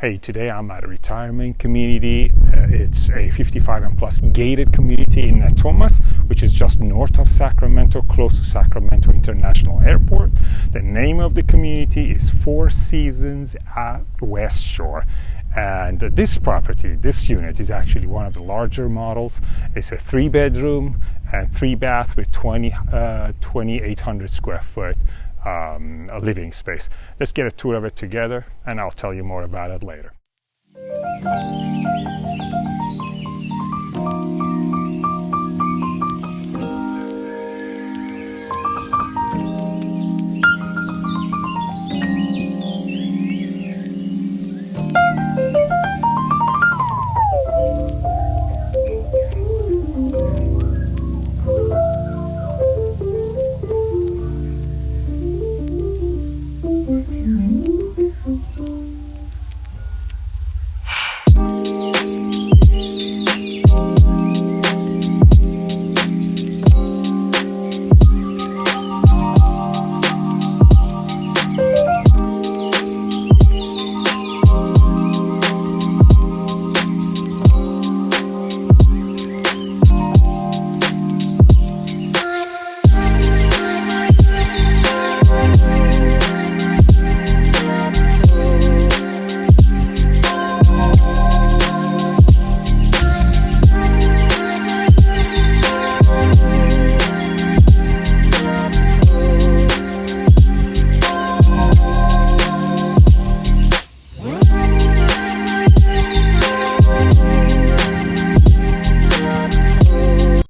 Hey, today I'm at a retirement community. It's a 55 and plus gated community in Thomas, which is just north of Sacramento, close to Sacramento International Airport. The name of the community is Four Seasons at West Shore. And this property, this unit, is actually one of the larger models. It's a 3-bedroom and 3-bath with 2,800 square foot a living space. Let's get a tour of it together and I'll tell you more about it later.